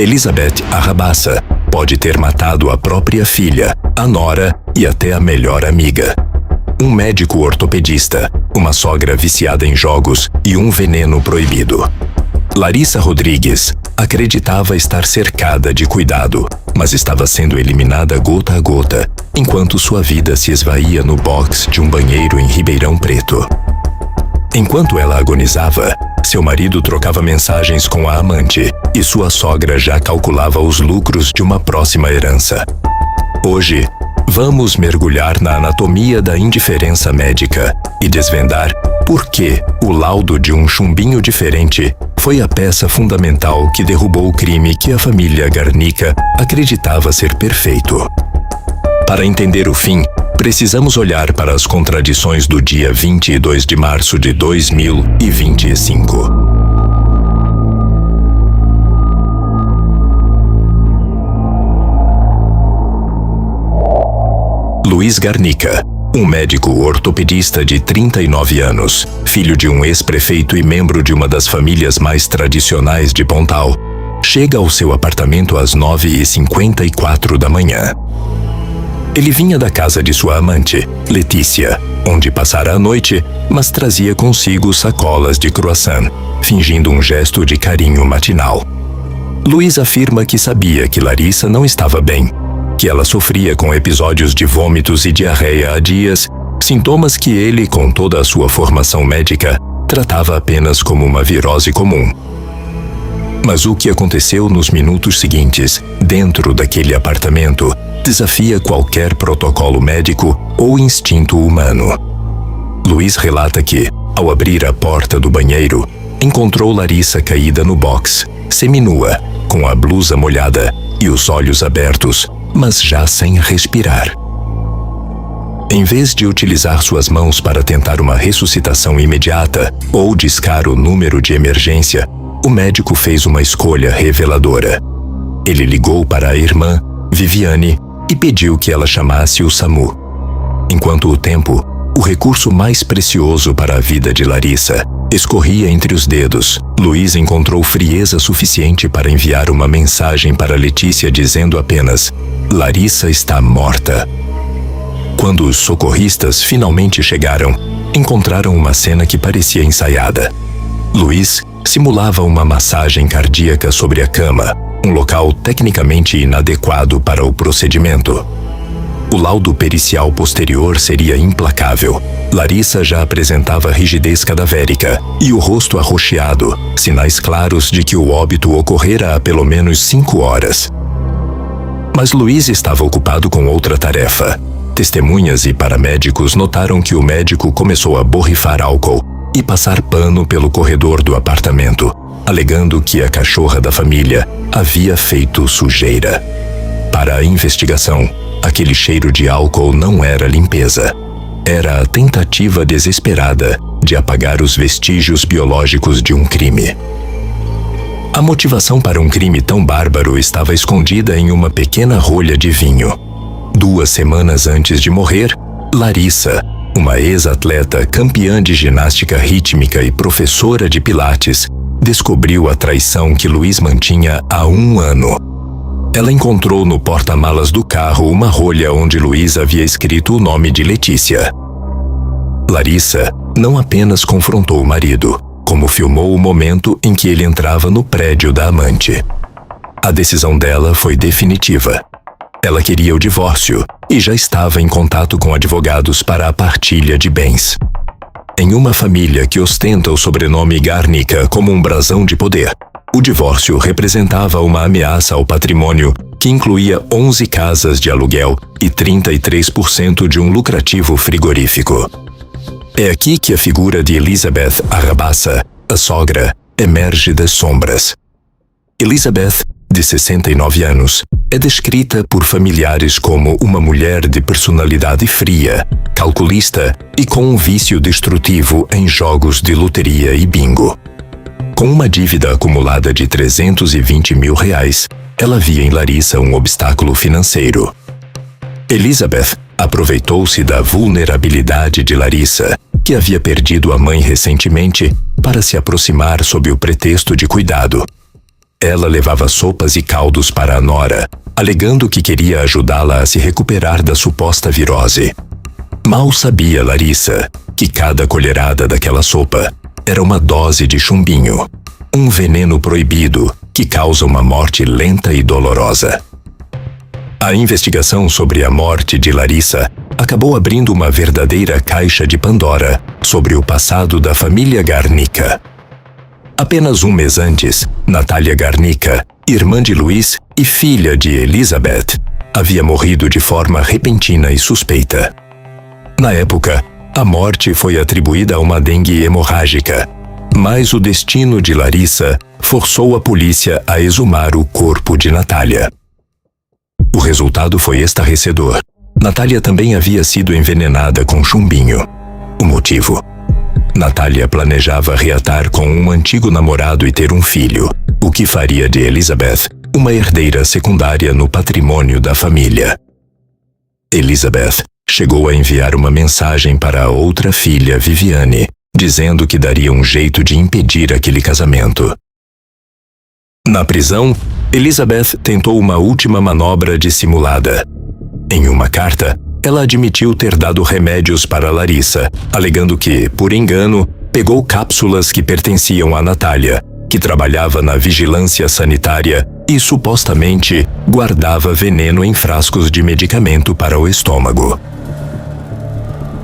Elizabeth Arrabassa pode ter matado a própria filha, a nora e até a melhor amiga. Um médico ortopedista, uma sogra viciada em jogos e um veneno proibido. Larissa Rodrigues acreditava estar cercada de cuidado, mas estava sendo eliminada gota a gota, enquanto sua vida se esvaía no box de um banheiro em Ribeirão Preto. Enquanto ela agonizava, seu marido trocava mensagens com a amante e sua sogra já calculava os lucros de uma próxima herança. Hoje, vamos mergulhar na anatomia da indiferença médica e desvendar por que o laudo de um chumbinho diferente foi a peça fundamental que derrubou o crime que a família Garnica acreditava ser perfeito. Para entender o fim, precisamos olhar para as contradições do dia 22 de março de 2025. Luiz Garnica, um médico ortopedista de 39 anos, filho de um ex-prefeito e membro de uma das famílias mais tradicionais de Pontal, chega ao seu apartamento às 9h54 da manhã. Ele vinha da casa de sua amante, Letícia, onde passara a noite, mas trazia consigo sacolas de croissant, fingindo um gesto de carinho matinal. Luiz afirma que sabia que Larissa não estava bem, que ela sofria com episódios de vômitos e diarreia há dias, sintomas que ele, com toda a sua formação médica, tratava apenas como uma virose comum. Mas o que aconteceu nos minutos seguintes, dentro daquele apartamento, desafia qualquer protocolo médico ou instinto humano. Luiz relata que, ao abrir a porta do banheiro, encontrou Larissa caída no box, seminua, com a blusa molhada e os olhos abertos, mas já sem respirar. Em vez de utilizar suas mãos para tentar uma ressuscitação imediata ou discar o número de emergência, o médico fez uma escolha reveladora. Ele ligou para a irmã, Viviane, e pediu que ela chamasse o SAMU. Enquanto o tempo, o recurso mais precioso para a vida de Larissa, escorria entre os dedos, Luiz encontrou frieza suficiente para enviar uma mensagem para Letícia dizendo apenas: "Larissa está morta." Quando os socorristas finalmente chegaram, encontraram uma cena que parecia ensaiada. Luiz simulava uma massagem cardíaca sobre a cama, um local tecnicamente inadequado para o procedimento. O laudo pericial posterior seria implacável. Larissa já apresentava rigidez cadavérica e o rosto arroxeado, sinais claros de que o óbito ocorrera há pelo menos 5 horas. Mas Luiz estava ocupado com outra tarefa. Testemunhas e paramédicos notaram que o médico começou a borrifar álcool e passar pano pelo corredor do apartamento, alegando que a cachorra da família havia feito sujeira. Para a investigação, aquele cheiro de álcool não era limpeza. Era a tentativa desesperada de apagar os vestígios biológicos de um crime. A motivação para um crime tão bárbaro estava escondida em uma pequena rolha de vinho. 2 semanas antes de morrer, Larissa, uma ex-atleta campeã de ginástica rítmica e professora de pilates, descobriu a traição que Luiz mantinha há 1 ano. Ela encontrou no porta-malas do carro uma rolha onde Luiz havia escrito o nome de Letícia. Larissa não apenas confrontou o marido, como filmou o momento em que ele entrava no prédio da amante. A decisão dela foi definitiva. Ela queria o divórcio e já estava em contato com advogados para a partilha de bens. Em uma família que ostenta o sobrenome Garnica como um brasão de poder, o divórcio representava uma ameaça ao patrimônio que incluía 11 casas de aluguel e 33% de um lucrativo frigorífico. É aqui que a figura de Elizabeth Arrabassa, a sogra, emerge das sombras. Elizabeth, de 69 anos, é descrita por familiares como uma mulher de personalidade fria, calculista e com um vício destrutivo em jogos de loteria e bingo. Com uma dívida acumulada de R$320 mil, ela via em Larissa um obstáculo financeiro. Elizabeth aproveitou-se da vulnerabilidade de Larissa, que havia perdido a mãe recentemente, para se aproximar sob o pretexto de cuidado. Ela levava sopas e caldos para a nora, alegando que queria ajudá-la a se recuperar da suposta virose. Mal sabia Larissa que cada colherada daquela sopa era uma dose de chumbinho, um veneno proibido que causa uma morte lenta e dolorosa. A investigação sobre a morte de Larissa acabou abrindo uma verdadeira caixa de Pandora sobre o passado da família Garnica. Apenas um mês antes, Natália Garnica, irmã de Luiz e filha de Elizabeth, havia morrido de forma repentina e suspeita. Na época, a morte foi atribuída a uma dengue hemorrágica, mas o destino de Larissa forçou a polícia a exumar o corpo de Natália. O resultado foi estarrecedor. Natália também havia sido envenenada com chumbinho. O motivo? Natália planejava reatar com um antigo namorado e ter um filho, o que faria de Elizabeth uma herdeira secundária no patrimônio da família. Elizabeth chegou a enviar uma mensagem para a outra filha, Viviane, dizendo que daria um jeito de impedir aquele casamento. Na prisão, Elizabeth tentou uma última manobra dissimulada. Em uma carta, ela admitiu ter dado remédios para Larissa, alegando que, por engano, pegou cápsulas que pertenciam a Natália, que trabalhava na vigilância sanitária e supostamente guardava veneno em frascos de medicamento para o estômago.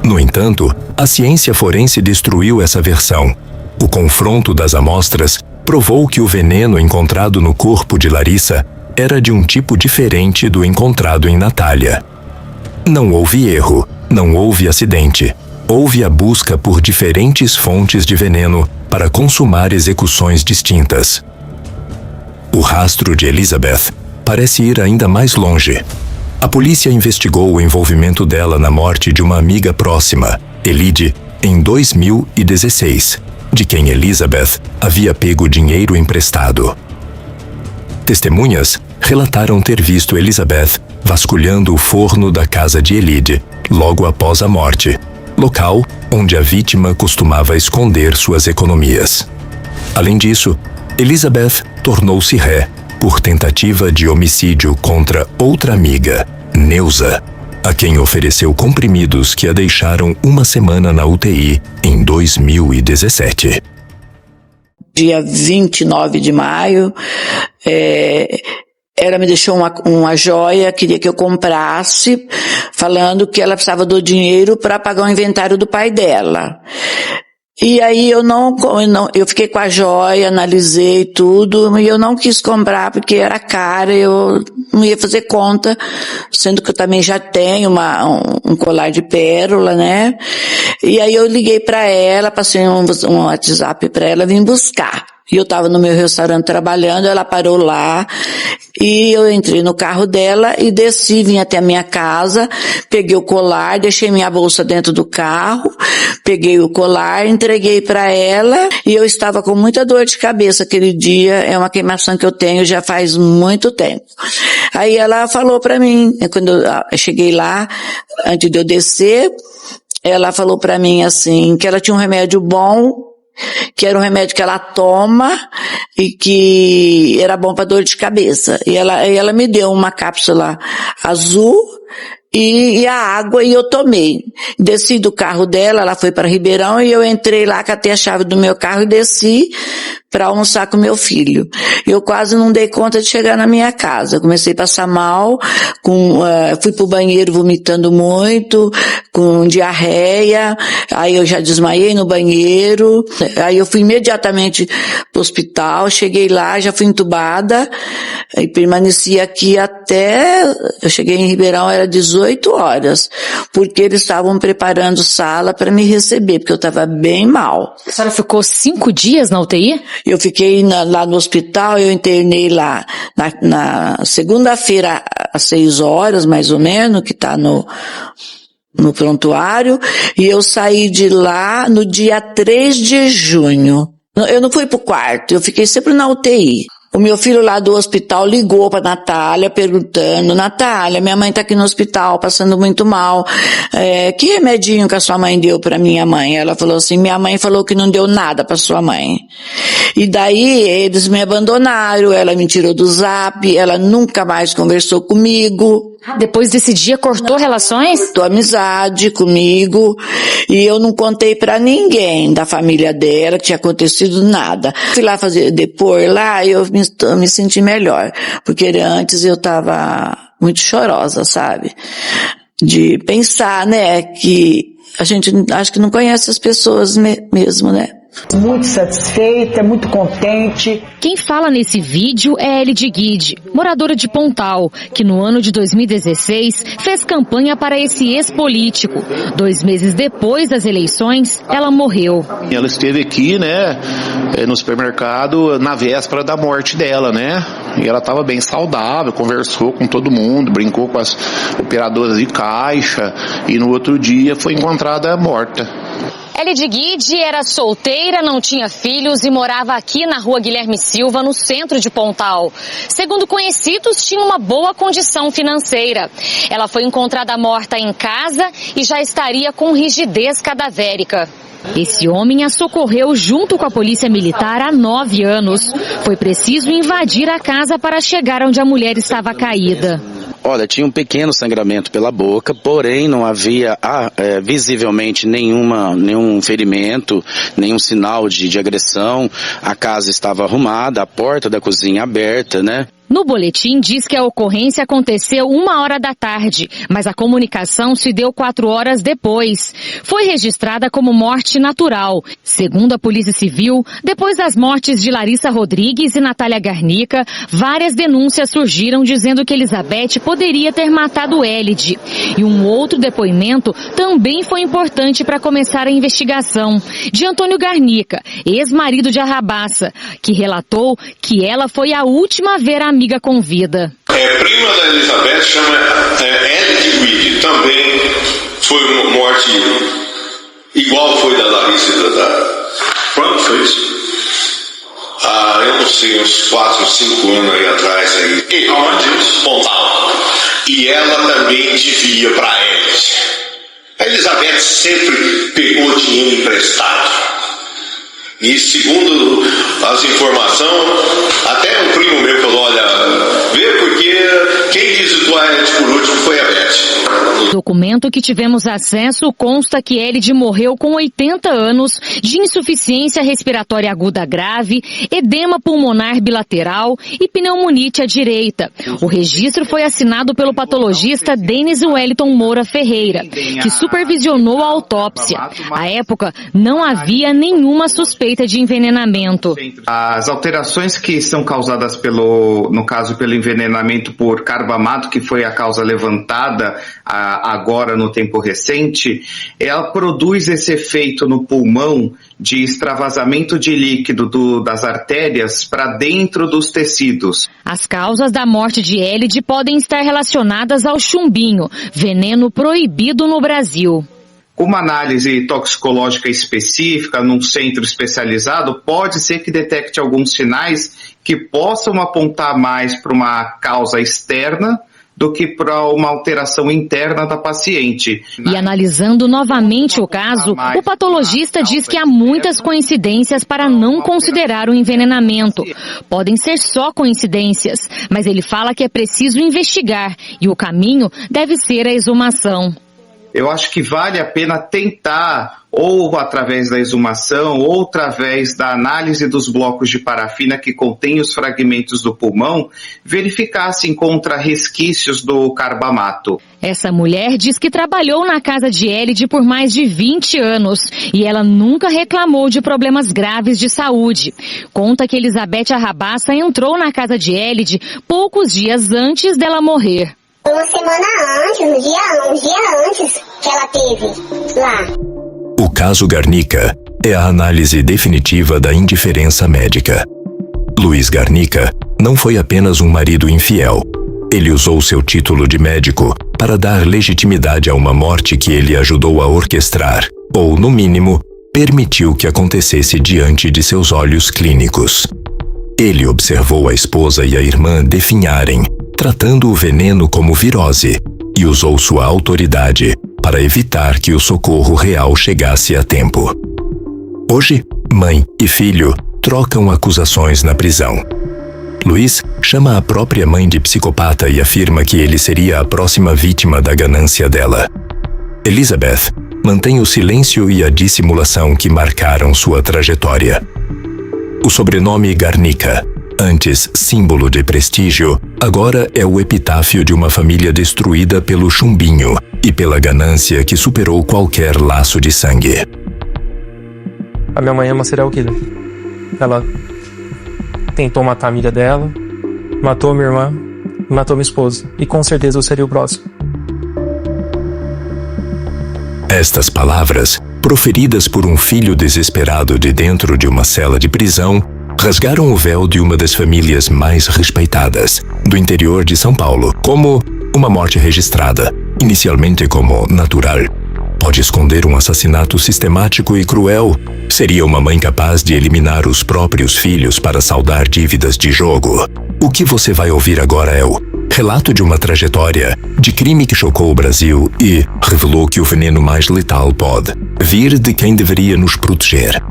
No entanto, a ciência forense destruiu essa versão. O confronto das amostras provou que o veneno encontrado no corpo de Larissa era de um tipo diferente do encontrado em Natália. Não houve erro, não houve acidente. Houve a busca por diferentes fontes de veneno para consumar execuções distintas. O rastro de Elizabeth parece ir ainda mais longe. A polícia investigou o envolvimento dela na morte de uma amiga próxima, Elide, em 2016, de quem Elizabeth havia pego dinheiro emprestado. Testemunhas relataram ter visto Elizabeth vasculhando o forno da casa de Elide logo após a morte, local onde a vítima costumava esconder suas economias. Além disso, Elizabeth tornou-se ré por tentativa de homicídio contra outra amiga, Neuza, a quem ofereceu comprimidos que a deixaram uma semana na UTI em 2017. Dia 29 de maio, ela me deixou uma joia, queria que eu comprasse, falando que ela precisava do dinheiro para pagar o inventário do pai dela. E aí eu fiquei com a joia, analisei tudo, e eu não quis comprar porque era cara, eu não ia fazer conta, sendo que eu também já tenho um colar de pérola, né? E aí eu liguei para ela, passei um WhatsApp para ela, vim buscar. E eu estava no meu restaurante trabalhando, ela parou lá, e eu entrei no carro dela e desci, vim até a minha casa, peguei o colar, deixei minha bolsa dentro do carro, peguei o colar, entreguei para ela, e eu estava com muita dor de cabeça aquele dia, é uma queimação que eu tenho já faz muito tempo. Aí ela falou para mim, quando eu cheguei lá, antes de eu descer, ela falou para mim assim, que ela tinha um remédio bom, que era um remédio que ela toma e que era bom para dor de cabeça. E ela me deu uma cápsula azul e a água, e eu tomei. Desci do carro dela, ela foi para Ribeirão, e eu entrei lá, catei a chave do meu carro e desci para almoçar com meu filho. Eu quase não dei conta de chegar na minha casa. Comecei a passar mal, fui pro banheiro vomitando muito, com diarreia, aí eu já desmaiei no banheiro, aí eu fui imediatamente pro hospital, cheguei lá, já fui entubada, e permaneci aqui até, eu cheguei em Ribeirão, era 18 horas, porque eles estavam preparando sala para me receber, porque eu estava bem mal. A senhora ficou 5 dias na UTI? Eu fiquei lá no hospital, eu internei lá na segunda-feira às 6 horas, mais ou menos, que está no prontuário, e eu saí de lá no dia 3 de junho. Eu não fui pro quarto, eu fiquei sempre na UTI. O meu filho lá do hospital ligou para Natália perguntando: Natália, minha mãe tá aqui no hospital passando muito mal, que remedinho que a sua mãe deu para minha mãe? Ela falou assim: minha mãe falou que não deu nada para sua mãe. E daí eles me abandonaram, ela me tirou do Zap, ela nunca mais conversou comigo. Depois desse dia cortou relações? Cortou amizade comigo e eu não contei pra ninguém da família dela que tinha acontecido nada. Fui lá depor lá e eu me senti melhor, porque antes eu tava muito chorosa, sabe? De pensar, né, que a gente acho que não conhece as pessoas mesmo, né? Muito satisfeita, muito contente. Quem fala nesse vídeo é Elide Guide, moradora de Pontal, que no ano de 2016 fez campanha para esse ex-político. 2 meses depois das eleições, ela morreu. Ela esteve aqui, né, no supermercado na véspera da morte dela, né? E ela estava bem saudável, conversou com todo mundo, brincou com as operadoras de caixa e no outro dia foi encontrada morta. Elide Guide era solteira, não tinha filhos e morava aqui na rua Guilherme Silva, no centro de Pontal. Segundo conhecidos, tinha uma boa condição financeira. Ela foi encontrada morta em casa e já estaria com rigidez cadavérica. Esse homem a socorreu junto com a polícia militar há 9 anos. Foi preciso invadir a casa para chegar onde a mulher estava caída. Olha, tinha um pequeno sangramento pela boca, porém não havia visivelmente nenhum ferimento, nenhum sinal de agressão. A casa estava arrumada, a porta da cozinha aberta, né? No boletim diz que a ocorrência aconteceu 1h da tarde, mas a comunicação se deu 4 horas depois. Foi registrada como morte natural. Segundo a Polícia Civil, depois das mortes de Larissa Rodrigues e Natália Garnica, várias denúncias surgiram dizendo que Elizabeth poderia ter matado Elide. E um outro depoimento também foi importante para começar a investigação, de Antônio Garnica, ex-marido de Arrabaça, que relatou que ela foi a última a ver a amiga com vida. Prima da Elizabeth, chama Elide Guide, também foi uma morte igual foi da Larissa e da... Quando foi isso? Eu não sei, uns 4, 5 anos aí atrás. Aí. Aonde? Pontal. E ela também devia para Elide. A Elizabeth sempre pegou dinheiro emprestado. E segundo as informações, até um primo meu falou: olha, vê porque quem visitou a Elide por último foi a Beth. O documento que tivemos acesso consta que Elide morreu com 80 anos, de insuficiência respiratória aguda grave, edema pulmonar bilateral e pneumonite à direita. O registro foi assinado pelo patologista Denis Wellington Moura Ferreira, que supervisionou a autópsia. À época, não havia nenhuma suspeita de envenenamento. As alterações que são causadas no caso pelo envenenamento por carbamato, que foi a causa levantada agora no tempo recente, ela produz esse efeito no pulmão de extravasamento de líquido das artérias para dentro dos tecidos. As causas da morte de Elide podem estar relacionadas ao chumbinho, veneno proibido no Brasil. Uma análise toxicológica específica num centro especializado pode ser que detecte alguns sinais que possam apontar mais para uma causa externa do que para uma alteração interna da paciente. E analisando novamente o caso, o patologista diz que há muitas coincidências para não considerar o envenenamento. Podem ser só coincidências, mas ele fala que é preciso investigar e o caminho deve ser a exumação. Eu acho que vale a pena tentar, ou através da exumação, ou através da análise dos blocos de parafina que contém os fragmentos do pulmão, verificar se encontra resquícios do carbamato. Essa mulher diz que trabalhou na casa de Elide por mais de 20 anos e ela nunca reclamou de problemas graves de saúde. Conta que Elizabeth Arrabaça entrou na casa de Elide poucos dias antes dela morrer. Uma semana antes, um dia antes que ela teve lá. O caso Garnica é a análise definitiva da indiferença médica. Luiz Garnica não foi apenas um marido infiel. Ele usou seu título de médico para dar legitimidade a uma morte que ele ajudou a orquestrar, ou, no mínimo, permitiu que acontecesse diante de seus olhos clínicos. Ele observou a esposa e a irmã definharem, tratando o veneno como virose, e usou sua autoridade para evitar que o socorro real chegasse a tempo. Hoje, mãe e filho trocam acusações na prisão. Luiz chama a própria mãe de psicopata e afirma que ele seria a próxima vítima da ganância dela. Elizabeth mantém o silêncio e a dissimulação que marcaram sua trajetória. O sobrenome Garnica, antes símbolo de prestígio, agora é o epitáfio de uma família destruída pelo chumbinho e pela ganância que superou qualquer laço de sangue. A minha mãe é uma serial killer. Ela tentou matar a amiga dela, matou minha irmã, matou minha esposa. E com certeza eu seria o próximo. Estas palavras, proferidas por um filho desesperado de dentro de uma cela de prisão, rasgaram o véu de uma das famílias mais respeitadas do interior de São Paulo, como uma morte registrada, inicialmente como natural. Pode esconder um assassinato sistemático e cruel. Seria uma mãe capaz de eliminar os próprios filhos para saldar dívidas de jogo. O que você vai ouvir agora é o relato de uma trajetória de crime que chocou o Brasil e revelou que o veneno mais letal pode vir de quem deveria nos proteger.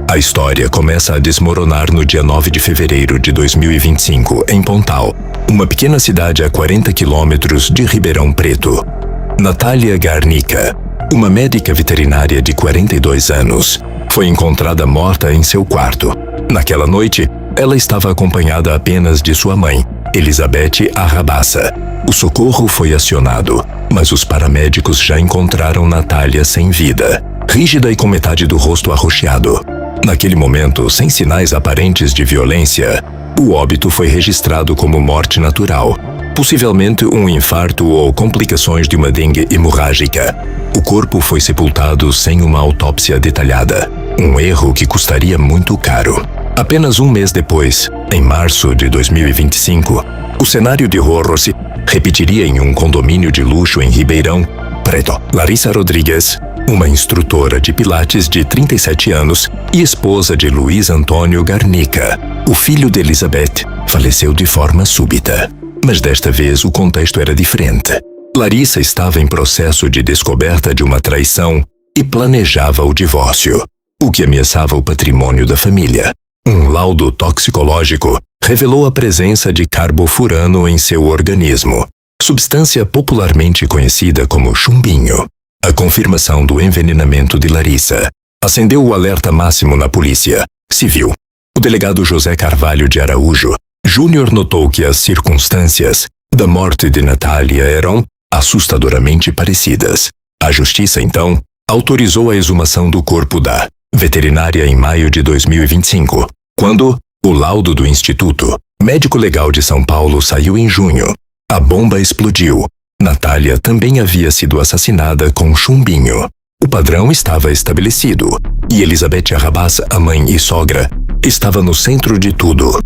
A história começa a desmoronar no dia 9 de fevereiro de 2025, em Pontal, uma pequena cidade a 40 quilômetros de Ribeirão Preto. Natália Garnica, uma médica veterinária de 42 anos, foi encontrada morta em seu quarto. Naquela noite, ela estava acompanhada apenas de sua mãe, Elizabeth Arrabassa. O socorro foi acionado, mas os paramédicos já encontraram Natália sem vida, rígida e com metade do rosto arroxeado. Naquele momento, sem sinais aparentes de violência, o óbito foi registrado como morte natural, possivelmente um infarto ou complicações de uma dengue hemorrágica. O corpo foi sepultado sem uma autópsia detalhada, um erro que custaria muito caro. Apenas um mês depois, em março de 2025, o cenário de horror se repetiria em um condomínio de luxo em Ribeirão Preto. Larissa Rodrigues, uma instrutora de pilates de 37 anos e esposa de Luiz Antônio Garnica, o filho de Elizabeth, faleceu de forma súbita. Mas desta vez o contexto era diferente. Larissa estava em processo de descoberta de uma traição e planejava o divórcio, o que ameaçava o patrimônio da família. Um laudo toxicológico revelou a presença de carbofurano em seu organismo, substância popularmente conhecida como chumbinho. A confirmação do envenenamento de Larissa acendeu o alerta máximo na Polícia Civil. O delegado José Carvalho de Araújo Júnior notou que as circunstâncias da morte de Natália eram assustadoramente parecidas. A Justiça, então, autorizou a exumação do corpo da veterinária em maio de 2025, quando o laudo do Instituto Médico Legal de São Paulo saiu em junho. A bomba explodiu. Natália também havia sido assassinada com chumbinho. O padrão estava estabelecido, e Elizabeth Arrabassa, a mãe e sogra, estava no centro de tudo.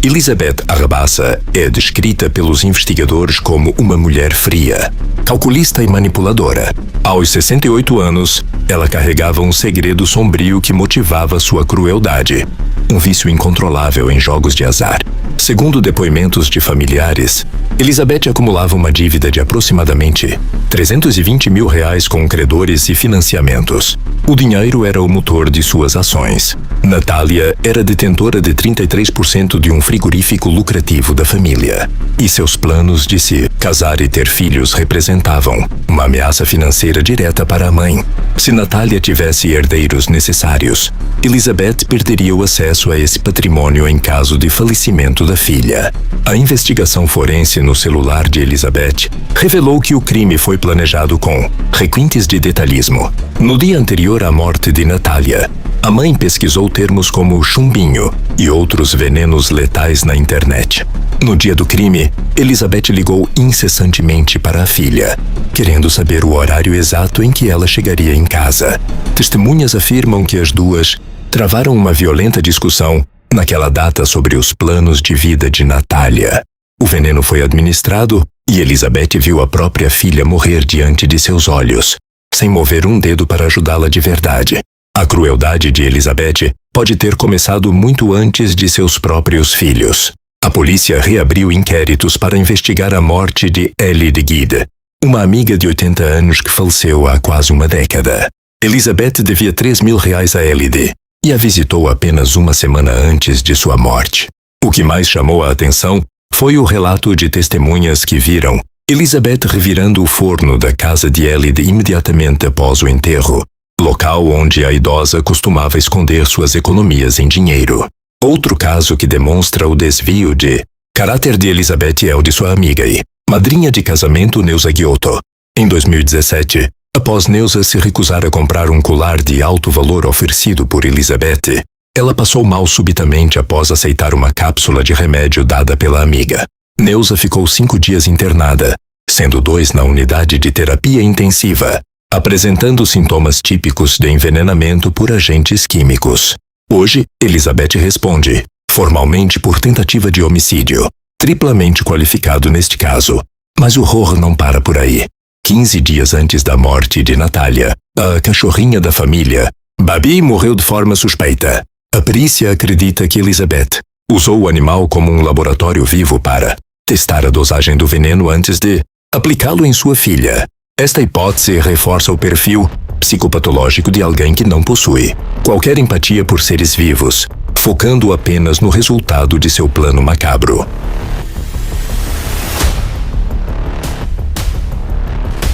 Elizabeth Arrabassa é descrita pelos investigadores como uma mulher fria, calculista e manipuladora. Aos 68 anos, ela carregava um segredo sombrio que motivava sua crueldade, um vício incontrolável em jogos de azar. Segundo depoimentos de familiares, Elizabeth acumulava uma dívida de aproximadamente R$320 mil com credores e financiamentos. O dinheiro era o motor de suas ações. Natália era detentora de 33% de um frigorífico lucrativo da família. E seus planos de se casar e ter filhos representavam uma ameaça financeira direta para a mãe. Se Natália tivesse herdeiros necessários, Elizabeth perderia o acesso a esse patrimônio em caso de falecimento da filha. A investigação forense no celular de Elizabeth revelou que o crime foi planejado com requintes de detalhismo. No dia anterior à morte de Natália, a mãe pesquisou termos como chumbinho e outros venenos letais na internet. No dia do crime, Elizabeth ligou incessantemente para a filha, querendo saber o horário exato em que ela chegaria em casa. Testemunhas afirmam que as duas travaram uma violenta discussão naquela data sobre os planos de vida de Natália. O veneno foi administrado e Elizabeth viu a própria filha morrer diante de seus olhos, sem mover um dedo para ajudá-la de verdade. A crueldade de Elizabeth pode ter começado muito antes de seus próprios filhos. A polícia reabriu inquéritos para investigar a morte de Ellie de Guide, uma amiga de 80 anos que faleceu há quase uma década. Elizabeth devia R$3.000 a Ellie e a visitou apenas uma semana antes de sua morte. O que mais chamou a atenção foi o relato de testemunhas que viram Elizabeth revirando o forno da casa de Ellie imediatamente após o enterro, local onde a idosa costumava esconder suas economias em dinheiro. Outro caso que demonstra o desvio de caráter de Elizabeth é o de sua amiga e madrinha de casamento Neuza Giotto. Em 2017, após Neuza se recusar a comprar um colar de alto valor oferecido por Elizabeth, ela passou mal subitamente após aceitar uma cápsula de remédio dada pela amiga. Neuza ficou 5 dias internada, sendo 2 na unidade de terapia intensiva, apresentando sintomas típicos de envenenamento por agentes químicos. Hoje, Elizabeth responde, formalmente por tentativa de homicídio, triplamente qualificado neste caso. Mas o horror não para por aí. 15 dias antes da morte de Natália, a cachorrinha da família, Babi morreu de forma suspeita. A perícia acredita que Elizabeth usou o animal como um laboratório vivo para testar a dosagem do veneno antes de aplicá-lo em sua filha. Esta hipótese reforça o perfil psicopatológico de alguém que não possui qualquer empatia por seres vivos, focando apenas no resultado de seu plano macabro.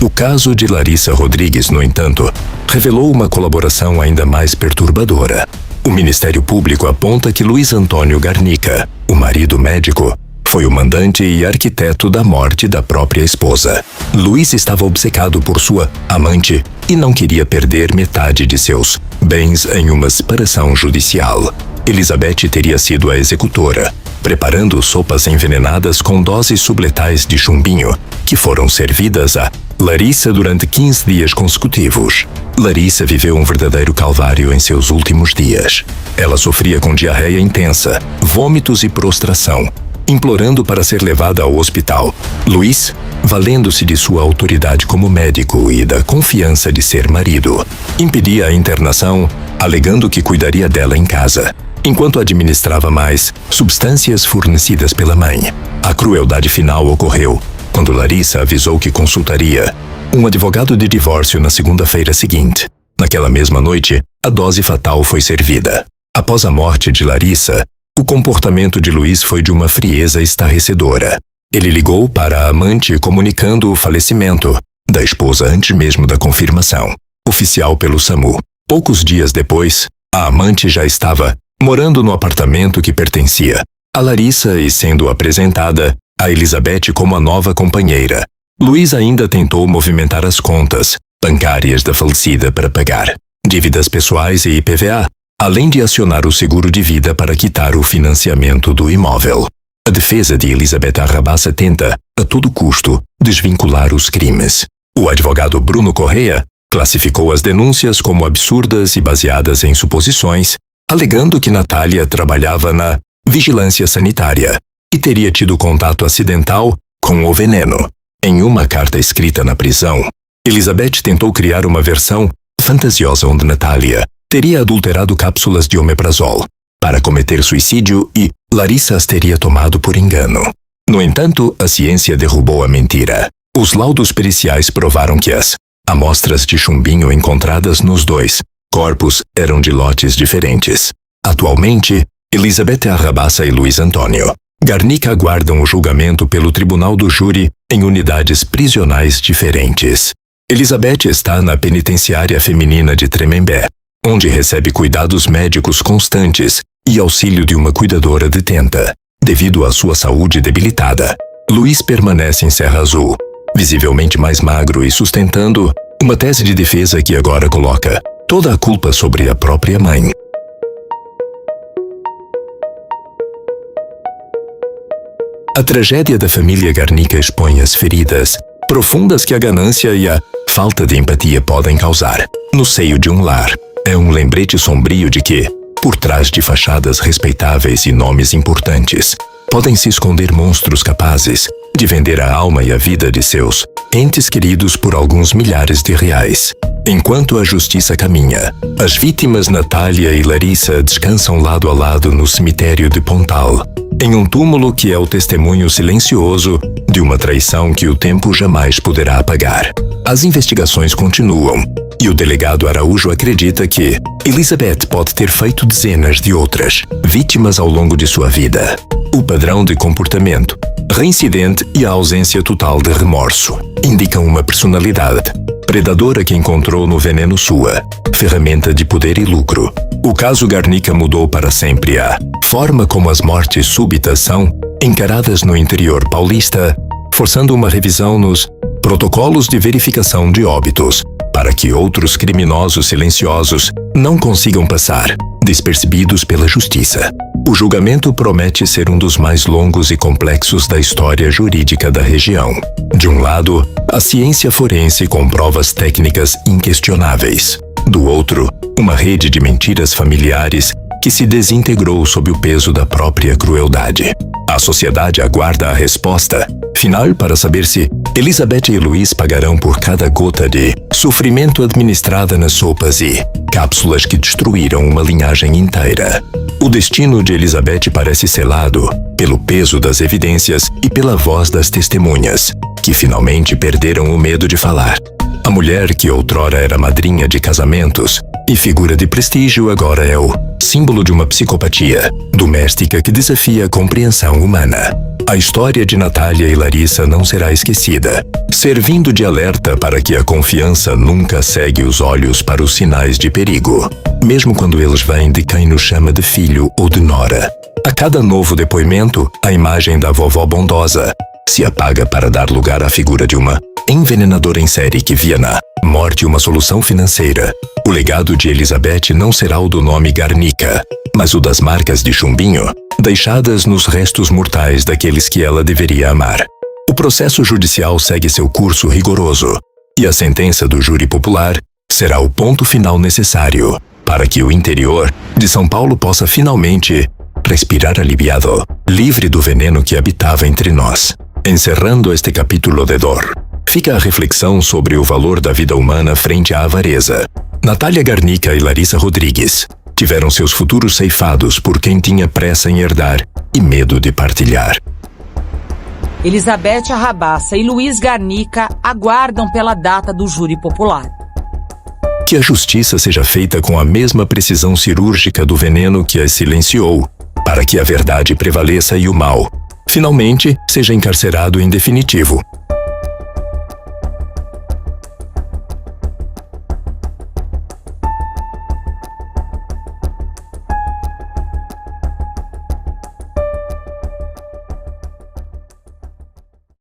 O caso de Larissa Rodrigues, no entanto, revelou uma colaboração ainda mais perturbadora. O Ministério Público aponta que Luiz Antônio Garnica, o marido médico, foi o mandante e arquiteto da morte da própria esposa. Luiz estava obcecado por sua amante e não queria perder metade de seus bens em uma separação judicial. Elizabeth teria sido a executora, preparando sopas envenenadas com doses subletais de chumbinho, que foram servidas a Larissa durante 15 dias consecutivos. Larissa viveu um verdadeiro calvário em seus últimos dias. Ela sofria com diarreia intensa, vômitos e prostração, implorando para ser levada ao hospital. Luiz, valendo-se de sua autoridade como médico e da confiança de ser marido, impedia a internação, alegando que cuidaria dela em casa, enquanto administrava mais substâncias fornecidas pela mãe. A crueldade final ocorreu quando Larissa avisou que consultaria um advogado de divórcio na segunda-feira seguinte. Naquela mesma noite, a dose fatal foi servida. Após a morte de Larissa, o comportamento de Luiz foi de uma frieza estarrecedora. Ele ligou para a amante comunicando o falecimento da esposa antes mesmo da confirmação oficial pelo SAMU. Poucos dias depois, a amante já estava morando no apartamento que pertencia a Larissa e sendo apresentada a Elizabeth como a nova companheira. Luiz ainda tentou movimentar as contas bancárias da falecida para pagar dívidas pessoais e IPVA, além de acionar o seguro de vida para quitar o financiamento do imóvel. A defesa de Elizabeth Arrabassa tenta, a todo custo, desvincular os crimes. O advogado Bruno Correia classificou as denúncias como absurdas e baseadas em suposições, alegando que Natália trabalhava na vigilância sanitária e teria tido contato acidental com o veneno. Em uma carta escrita na prisão, Elizabeth tentou criar uma versão fantasiosa onde Natália teria adulterado cápsulas de omeprazol para cometer suicídio e Larissa as teria tomado por engano. No entanto, a ciência derrubou a mentira. Os laudos periciais provaram que as amostras de chumbinho encontradas nos 2 corpos eram de lotes diferentes. Atualmente, Elizabeth Arrabassa e Luiz Antônio Garnica aguardam o julgamento pelo Tribunal do Júri em unidades prisionais diferentes. Elizabeth está na penitenciária feminina de Tremembé, onde recebe cuidados médicos constantes e auxílio de uma cuidadora detenta, devido à sua saúde debilitada. Luiz permanece em Serra Azul, visivelmente mais magro e sustentando uma tese de defesa que agora coloca toda a culpa sobre a própria mãe. A tragédia da família Garnica expõe as feridas profundas que a ganância e a falta de empatia podem causar no seio de um lar. É um lembrete sombrio de que, por trás de fachadas respeitáveis e nomes importantes, podem se esconder monstros capazes de vender a alma e a vida de seus entes queridos por alguns milhares de reais. Enquanto a justiça caminha, as vítimas Natália e Larissa descansam lado a lado no cemitério de Pontal, em um túmulo que é o testemunho silencioso de uma traição que o tempo jamais poderá apagar. As investigações continuam e o delegado Araújo acredita que Elizabeth pode ter feito dezenas de outras vítimas ao longo de sua vida. O padrão de comportamento, reincidente e a ausência total de remorso indicam uma personalidade predadora que encontrou no veneno sua ferramenta de poder e lucro. O caso Garnica mudou para sempre a forma como as mortes súbitas são encaradas no interior paulista, forçando uma revisão nos protocolos de verificação de óbitos, para que outros criminosos silenciosos não consigam passar despercebidos pela justiça. O julgamento promete ser um dos mais longos e complexos da história jurídica da região. De um lado, a ciência forense com provas técnicas inquestionáveis. Do outro, uma rede de mentiras familiares que se desintegrou sob o peso da própria crueldade. A sociedade aguarda a resposta final para saber se Elizabeth e Luiz pagarão por cada gota de sofrimento administrada nas sopas e cápsulas que destruíram uma linhagem inteira. O destino de Elizabeth parece selado pelo peso das evidências e pela voz das testemunhas, que finalmente perderam o medo de falar. A mulher que outrora era madrinha de casamentos e figura de prestígio agora é o símbolo de uma psicopatia doméstica que desafia a compreensão humana. A história de Natália e Larissa não será esquecida, servindo de alerta para que a confiança nunca cegue os olhos para os sinais de perigo, mesmo quando eles vêm de quem nos chama de filho ou de nora. A cada novo depoimento, a imagem da vovó bondosa se apaga para dar lugar à figura de uma envenenadora em série que via na morte uma solução financeira. O legado de Elizabeth não será o do nome Garnica, mas o das marcas de chumbinho deixadas nos restos mortais daqueles que ela deveria amar. O processo judicial segue seu curso rigoroso e a sentença do júri popular será o ponto final necessário para que o interior de São Paulo possa finalmente respirar aliviado, livre do veneno que habitava entre nós. Encerrando este capítulo de dor, fica a reflexão sobre o valor da vida humana frente à avareza. Natália Garnica e Larissa Rodrigues tiveram seus futuros ceifados por quem tinha pressa em herdar e medo de partilhar. Elizabeth Arrabaça e Luiz Garnica aguardam pela data do júri popular. Que a justiça seja feita com a mesma precisão cirúrgica do veneno que as silenciou, para que a verdade prevaleça e o mal, finalmente, seja encarcerado em definitivo.